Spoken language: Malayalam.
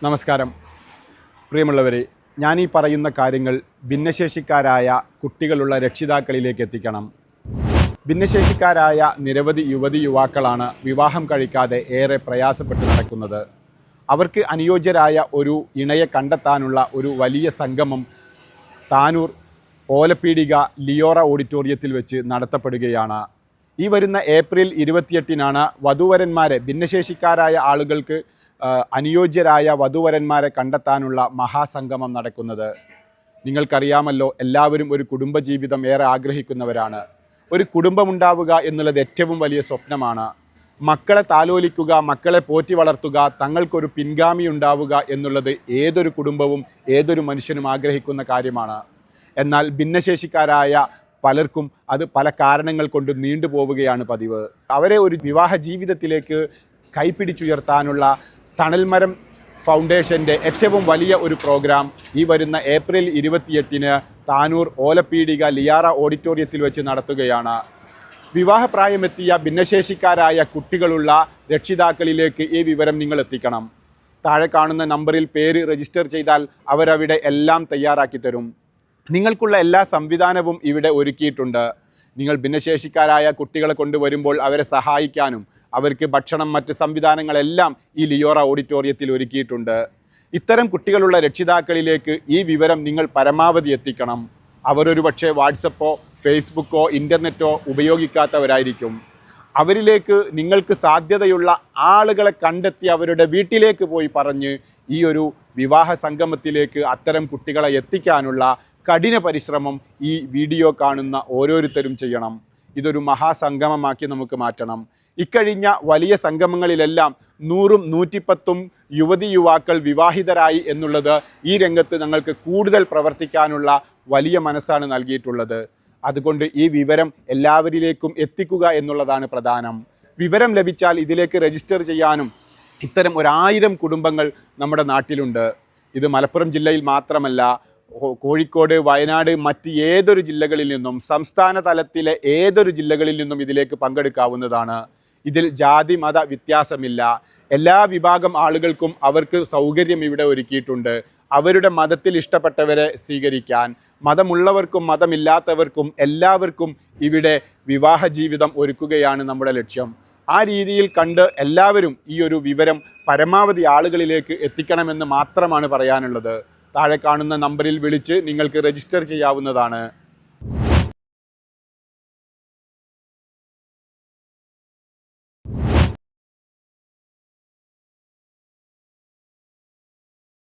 നമസ്കാരം പ്രിയമുള്ളവരെ, ഞാൻ ഈ പറയുന്ന കാര്യങ്ങൾ ഭിന്നശേഷിക്കാരായ കുട്ടികളുള്ള രക്ഷിതാക്കളിലേക്ക് എത്തിക്കണം. ഭിന്നശേഷിക്കാരായ നിരവധി യുവതി യുവാക്കളാണ് വിവാഹം കഴിക്കാതെ ഏറെ പ്രയാസപ്പെട്ട് നടക്കുന്നത്. അവർക്ക് അനുയോജ്യരായ ഒരു ഇണയെ കണ്ടെത്താനുള്ള ഒരു വലിയ സംഗമം താനൂർ ഓലപ്പീടിക ലിയോറ ഓഡിറ്റോറിയത്തിൽ വെച്ച് നടത്തപ്പെടുകയാണ്. ഈ വരുന്ന ഏപ്രിൽ 28-നാണ് വധൂവരന്മാരെ, ഭിന്നശേഷിക്കാരായ ആളുകൾക്ക് അനുയോജ്യരായ വധൂവരന്മാരെ കണ്ടെത്താനുള്ള മഹാസംഗമം നടക്കുന്നത്. നിങ്ങൾക്കറിയാമല്ലോ, എല്ലാവരും ഒരു കുടുംബജീവിതം ഏറെ ആഗ്രഹിക്കുന്നവരാണ്. ഒരു കുടുംബമുണ്ടാവുക എന്നുള്ളത് ഏറ്റവും വലിയ സ്വപ്നമാണ്. മക്കളെ താലോലിക്കുക, മക്കളെ പോറ്റി വളർത്തുക, തങ്ങൾക്കൊരു പിൻഗാമി ഉണ്ടാവുക എന്നുള്ളത് ഏതൊരു കുടുംബവും ഏതൊരു മനുഷ്യനും ആഗ്രഹിക്കുന്ന കാര്യമാണ്. എന്നാൽ ഭിന്നശേഷിക്കാരായ പലർക്കും അത് പല കാരണങ്ങൾ കൊണ്ട് നീണ്ടുപോവുകയാണ് പതിവ്. അവരെ ഒരു വിവാഹ ജീവിതത്തിലേക്ക് കൈപ്പിടിച്ചുയർത്താനുള്ള തണൽമരം ഫൗണ്ടേഷൻ്റെ ഏറ്റവും വലിയ ഒരു പ്രോഗ്രാം ഈ വരുന്ന ഏപ്രിൽ 28-ന് താനൂർ ഓലപ്പീടിക ലിയാറ ഓഡിറ്റോറിയത്തിൽ വെച്ച് നടത്തുകയാണ്. വിവാഹപ്രായമെത്തിയ ഭിന്നശേഷിക്കാരായ കുട്ടികളുള്ള രക്ഷിതാക്കളിലേക്ക് ഈ വിവരം നിങ്ങൾ എത്തിക്കണം. താഴെ കാണുന്ന നമ്പറിൽ പേര് രജിസ്റ്റർ ചെയ്താൽ അവരവിടെ എല്ലാം തയ്യാറാക്കി തരും. നിങ്ങൾക്കുള്ള എല്ലാ സംവിധാനവും ഇവിടെ ഒരുക്കിയിട്ടുണ്ട്. നിങ്ങൾ ഭിന്നശേഷിക്കാരായ കുട്ടികളെ കൊണ്ടുവരുമ്പോൾ അവരെ സഹായിക്കാനും അവർക്ക് ഭക്ഷണം, മറ്റ് സംവിധാനങ്ങളെല്ലാം ഈ ലിയോറ ഓഡിറ്റോറിയത്തിൽ ഒരുക്കിയിട്ടുണ്ട്. ഇത്തരം കുട്ടികളുള്ള രക്ഷിതാക്കളിലേക്ക് ഈ വിവരം നിങ്ങൾ പരമാവധി എത്തിക്കണം. അവരൊരു പക്ഷേ വാട്സപ്പോ ഫേസ്ബുക്കോ ഇൻ്റർനെറ്റോ ഉപയോഗിക്കാത്തവരായിരിക്കും. അവരിലേക്ക് നിങ്ങൾക്ക് സാധ്യതയുള്ള ആളുകളെ കണ്ടെത്തി അവരുടെ വീട്ടിലേക്ക് പോയി പറഞ്ഞ് ഈ ഒരു വിവാഹ സംഗമത്തിലേക്ക് അത്തരം കുട്ടികളെ എത്തിക്കാനുള്ള കഠിന പരിശ്രമം ഈ വീഡിയോ കാണുന്ന ഓരോരുത്തരും ചെയ്യണം. ഇതൊരു മഹാസംഗമമാക്കി നമുക്ക് മാറ്റണം. ഇക്കഴിഞ്ഞ വലിയ സംഗമങ്ങളിലെല്ലാം 100ഉം 110ഉം യുവതി യുവാക്കൾ വിവാഹിതരായി എന്നുള്ളത് ഈ രംഗത്ത് ഞങ്ങൾക്ക് കൂടുതൽ പ്രവർത്തിക്കാനുള്ള വലിയ മനസ്സാണ് നൽകിയിട്ടുള്ളത്. അതുകൊണ്ട് ഈ വിവരം എല്ലാവരിലേക്കും എത്തിക്കുക എന്നുള്ളതാണ് പ്രധാനം. വിവരം ലഭിച്ചാൽ ഇതിലേക്ക് രജിസ്റ്റർ ചെയ്യാനും ഇത്തരം 1000 കുടുംബങ്ങൾ നമ്മുടെ നാട്ടിലുണ്ട്. ഇത് മലപ്പുറം ജില്ലയിൽ മാത്രമല്ല, കോഴിക്കോട്, വയനാട്, മറ്റ് ഏതൊരു ജില്ലകളിൽ നിന്നും, സംസ്ഥാന തലത്തിലെ ഏതൊരു ജില്ലകളിൽ നിന്നും ഇതിലേക്ക് പങ്കെടുക്കാവുന്നതാണ്. ഇതിൽ ജാതി മത വ്യത്യാസമില്ല. എല്ലാ വിഭാഗം ആളുകൾക്കും അവർക്ക് സൗകര്യം ഇവിടെ ഒരുക്കിയിട്ടുണ്ട്. അവരുടെ മതത്തിൽ ഇഷ്ടപ്പെട്ടവരെ സ്വീകരിക്കാൻ, മതമുള്ളവർക്കും മതമില്ലാത്തവർക്കും എല്ലാവർക്കും ഇവിടെ വിവാഹ ജീവിതം ഒരുക്കുകയാണ് നമ്മുടെ ലക്ഷ്യം. ആ രീതിയിൽ കണ്ട് എല്ലാവരും ഈ ഒരു വിവരം പരമാവധി ആളുകളിലേക്ക് എത്തിക്കണമെന്ന് മാത്രമാണ് പറയാനുള്ളത്. താഴെ കാണുന്ന നമ്പറിൽ വിളിച്ച് നിങ്ങൾക്ക് രജിസ്റ്റർ ചെയ്യാവുന്നതാണ്.